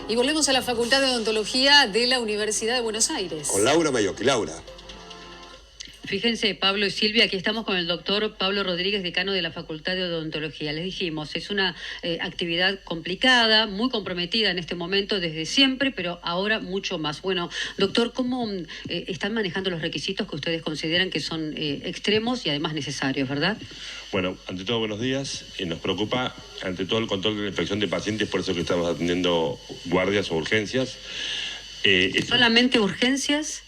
Y volvemos a la Facultad de Odontología de la Universidad de Buenos Aires. Con Laura Maiocchi. Laura. Fíjense, Pablo y Silvia, aquí estamos con el doctor Pablo Rodríguez, decano de la Facultad de Odontología. Les dijimos, es una actividad complicada, muy comprometida en este momento desde siempre, pero ahora mucho más. Bueno, doctor, ¿cómo están manejando los requisitos que ustedes consideran que son extremos y además necesarios, verdad? Bueno, ante todo, buenos días. Nos preocupa, ante todo, el control de la infección de pacientes, por eso que estamos atendiendo guardias o urgencias. ¿Solamente urgencias?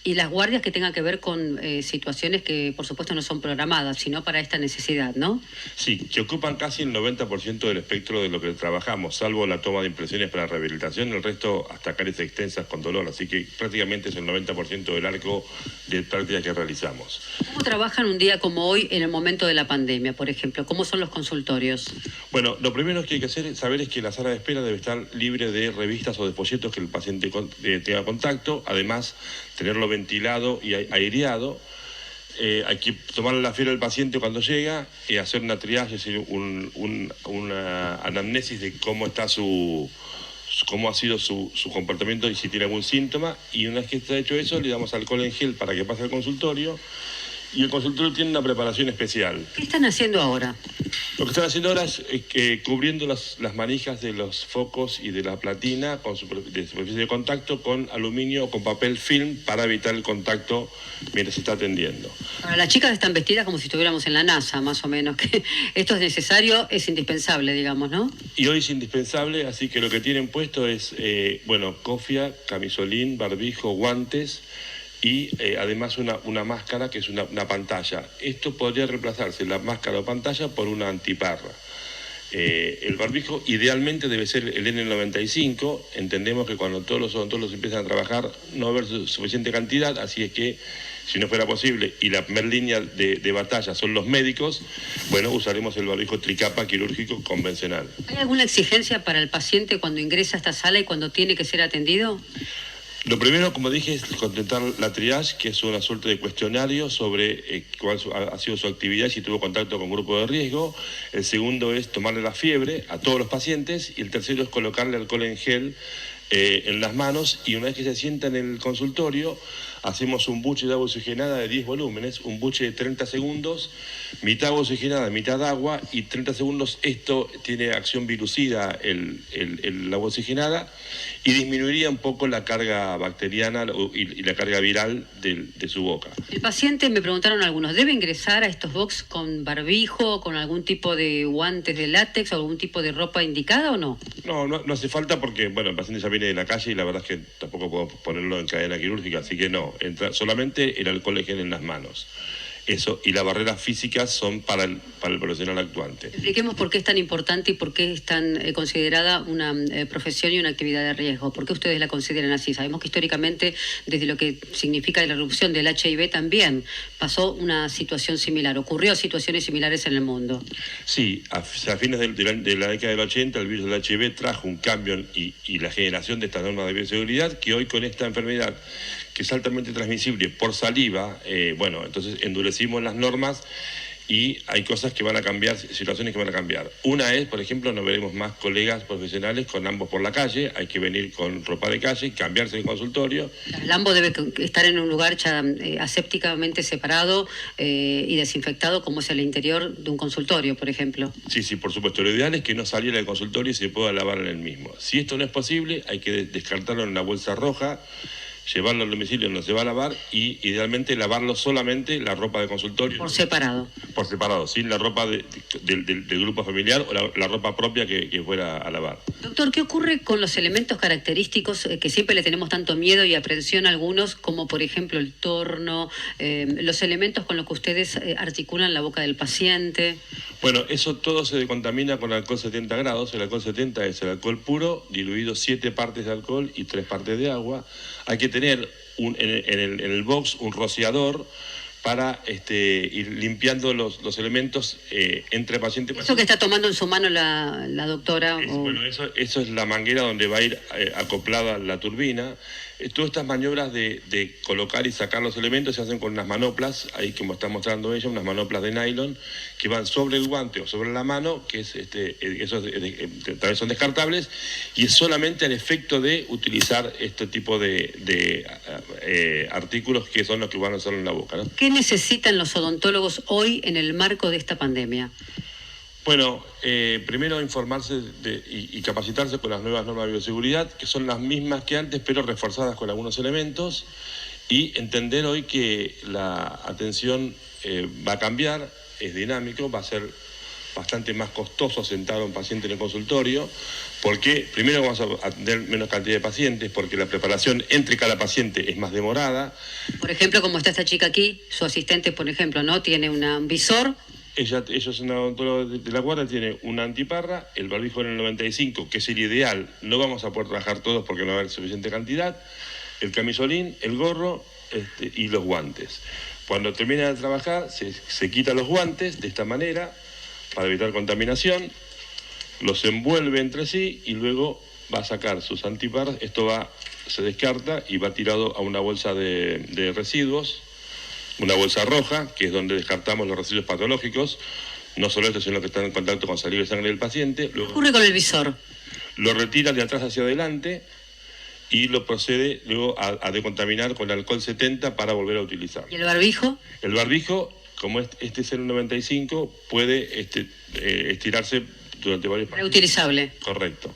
Y las guardias que tengan que ver con situaciones que, por supuesto, no son programadas, sino para esta necesidad, ¿no? Sí, que ocupan casi el 90% del espectro de lo que trabajamos, salvo la toma de impresiones para rehabilitación, el resto hasta caries extensas con dolor, así que prácticamente es el 90% del arco de prácticas que realizamos. ¿Cómo trabajan un día como hoy en el momento de la pandemia, por ejemplo? ¿Cómo son los consultorios? Bueno, lo primero que hay que saber es que la sala de espera debe estar libre de revistas o de folletos que el paciente tenga contacto, además tenerlo ventilado y aireado. Hay que tomarle la fiebre al paciente cuando llega y hacer una triaje, es decir, una anamnesis de cómo está cómo ha sido su comportamiento y si tiene algún síntoma, y una vez que está hecho eso le damos alcohol en gel para que pase al consultorio, y el consultorio tiene una preparación especial. ¿Qué están haciendo ahora? Lo que están haciendo ahora es cubriendo las manijas de los focos y de la platina de superficie de contacto con aluminio o con papel film para evitar el contacto mientras se está atendiendo. Ahora, las chicas están vestidas como si estuviéramos en la NASA, más o menos, que esto es necesario, es indispensable, digamos, ¿no? Y hoy es indispensable, así que lo que tienen puesto es, cofia, camisolín, barbijo, guantes, y además una máscara que es una pantalla. Esto podría reemplazarse, la máscara o pantalla, por una antiparra. El barbijo idealmente debe ser el N95. Entendemos que cuando todos los odontólogos empiezan a trabajar no va a haber suficiente cantidad, así es que si no fuera posible y la primera línea de batalla son los médicos, bueno, usaremos el barbijo tricapa quirúrgico convencional. ¿Hay alguna exigencia para el paciente cuando ingresa a esta sala y cuando tiene que ser atendido? Lo primero, como dije, es contestar la triage, que es una suerte de cuestionario sobre cuál ha sido su actividad y si tuvo contacto con grupo de riesgo. El segundo es tomarle la fiebre a todos los pacientes. Y el tercero es colocarle alcohol en gel en las manos. Y una vez que se sienta en el consultorio, hacemos un buche de agua oxigenada de 10 volúmenes, un buche de 30 segundos, mitad agua oxigenada, mitad agua, y 30 segundos. Esto tiene acción virucida, el agua oxigenada, y disminuiría un poco la carga bacteriana y la carga viral de su boca. El paciente, me preguntaron algunos, ¿debe ingresar a estos box con barbijo, con algún tipo de guantes de látex o algún tipo de ropa indicada o no? No hace falta porque, bueno, el paciente ya viene de la calle y la verdad es que tampoco podemos ponerlo en cadena quirúrgica, así que no, entra solamente el alcohol en gel en las manos. Eso, y las barreras físicas son para el profesional actuante. Expliquemos por qué es tan importante y por qué es tan considerada una profesión y una actividad de riesgo. ¿Por qué ustedes la consideran así? Sabemos que históricamente, desde lo que significa la erupción del HIV, también pasó una situación similar, ocurrió situaciones similares en el mundo. Sí, a fines de la década del 80 el virus del HIV trajo un cambio y la generación de estas normas de bioseguridad que hoy con esta enfermedad, que es altamente transmisible por saliva, entonces endurecimos las normas y hay cosas que van a cambiar, situaciones que van a cambiar. Una es, por ejemplo, no veremos más colegas profesionales con ambos por la calle, hay que venir con ropa de calle, cambiarse en consultorio. El ambo debe estar en un lugar ya asépticamente separado y desinfectado, como es el interior de un consultorio, por ejemplo. Sí, por supuesto. Lo ideal es que no saliera del consultorio y se pueda lavar en el mismo. Si esto no es posible, hay que descartarlo en una bolsa roja, llevarlo al domicilio donde se va a lavar y idealmente lavarlo solamente la ropa de consultorio. Por separado. Por separado, sin la ropa del grupo familiar o la ropa propia que fuera a lavar. Doctor, ¿qué ocurre con los elementos característicos que siempre le tenemos tanto miedo y aprensión a algunos, como por ejemplo el torno, los elementos con los que ustedes articulan la boca del paciente? Bueno, eso todo se decontamina con alcohol 70 grados. El alcohol 70 es el alcohol puro, diluido 7 partes de alcohol y 3 partes de agua. Hay que tener en el box un rociador para ir limpiando los elementos entre paciente y paciente. Eso que está tomando en su mano la doctora. Bueno, eso es la manguera donde va a ir acoplada la turbina. Todas estas maniobras de colocar y sacar los elementos se hacen con unas manoplas, ahí como está mostrando ella, unas manoplas de nylon que van sobre el guante o sobre la mano, que es esos también son descartables, y es solamente al efecto de utilizar este tipo de artículos que son los que van a usar en la boca, ¿no? ¿Qué necesitan los odontólogos hoy en el marco de esta pandemia? Bueno, primero informarse y capacitarse con las nuevas normas de bioseguridad, que son las mismas que antes, pero reforzadas con algunos elementos, y entender hoy que la atención va a cambiar, es dinámico, va a ser bastante más costoso sentar a un paciente en el consultorio, porque primero vamos a atender menos cantidad de pacientes, porque la preparación entre cada paciente es más demorada. Por ejemplo, como está esta chica aquí, su asistente, por ejemplo, ¿no? Tiene un visor. Ella es una odontóloga de la guardia, tiene una antiparra, el barbijo en el 95, que es el ideal, no vamos a poder trabajar todos porque no va a haber suficiente cantidad, el camisolín, el gorro y los guantes. Cuando termina de trabajar, se quita los guantes de esta manera, para evitar contaminación, los envuelve entre sí y luego va a sacar sus antiparras, se descarta y va tirado a una bolsa de residuos, una bolsa roja, que es donde descartamos los residuos patológicos, no solo estos, sino que están en contacto con saliva y sangre del paciente. ¿Qué ocurre con el visor? Lo retira de atrás hacia adelante y lo procede luego a decontaminar con alcohol 70 para volver a utilizar. ¿Y el barbijo? El barbijo, como este es el 95, puede estirarse durante varios pasos. Reutilizable. Correcto.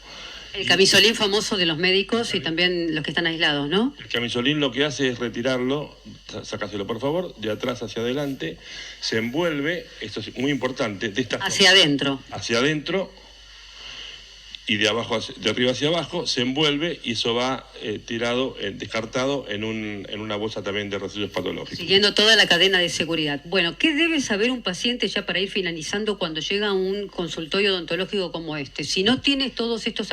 El camisolín famoso de los médicos y también los que están aislados, ¿no? El camisolín lo que hace es retirarlo, sácaselo por favor, de atrás hacia adelante, se envuelve, esto es muy importante, de esta hacia forma, adentro. Hacia adentro y de arriba hacia abajo, se envuelve y eso va descartado en una bolsa también de residuos patológicos. Siguiendo toda la cadena de seguridad. Bueno, ¿qué debe saber un paciente ya para ir finalizando cuando llega a un consultorio odontológico como este? Si no tiene todos estos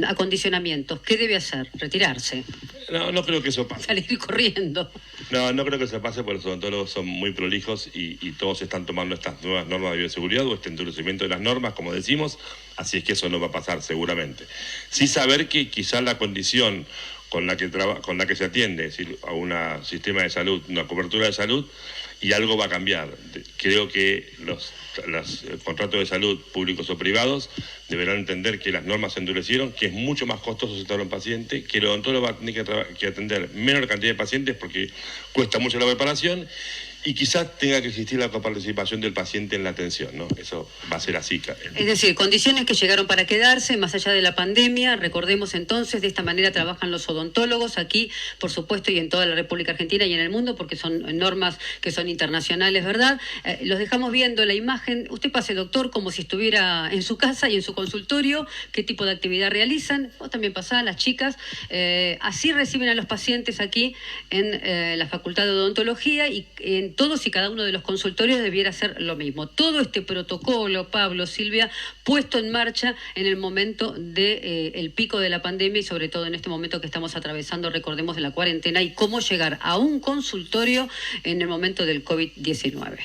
acondicionamientos, ¿qué debe hacer? ¿Retirarse? No creo que eso pase. Salir corriendo. No creo que eso pase porque los odontólogos son muy prolijos y todos están tomando estas nuevas normas de bioseguridad o este endurecimiento de las normas, como decimos, así es que eso no va a pasar seguramente. Sí saber que quizás la condición con la que se atiende, es decir, a un sistema de salud, una cobertura de salud, y algo va a cambiar. Creo que los contratos de salud públicos o privados deberán entender que las normas se endurecieron, que es mucho más costoso sentar a un paciente, que el odontólogo va a tener que atender menor cantidad de pacientes porque cuesta mucho la preparación y quizás tenga que existir la coparticipación del paciente en la atención, ¿no? Eso va a ser así. Es decir, condiciones que llegaron para quedarse más allá de la pandemia. Recordemos entonces, de esta manera trabajan los odontólogos aquí, por supuesto, y en toda la República Argentina y en el mundo, porque son normas que son internacionales, ¿verdad? Los dejamos viendo la imagen. Usted pase, doctor, como si estuviera en su casa y en su consultorio, qué tipo de actividad realizan. Vos también pasá, las chicas. Así reciben a los pacientes aquí en la Facultad de Odontología y en todos y cada uno de los consultorios debiera ser lo mismo. Todo este protocolo, Pablo, Silvia, puesto en marcha en el momento del pico de la pandemia y sobre todo en este momento que estamos atravesando, recordemos, de la cuarentena y cómo llegar a un consultorio en el momento del COVID-19.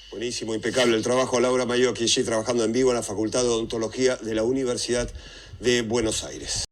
Buenísimo, impecable el trabajo. Laura Mayo aquí trabajando en vivo en la Facultad de Odontología de la Universidad de Buenos Aires.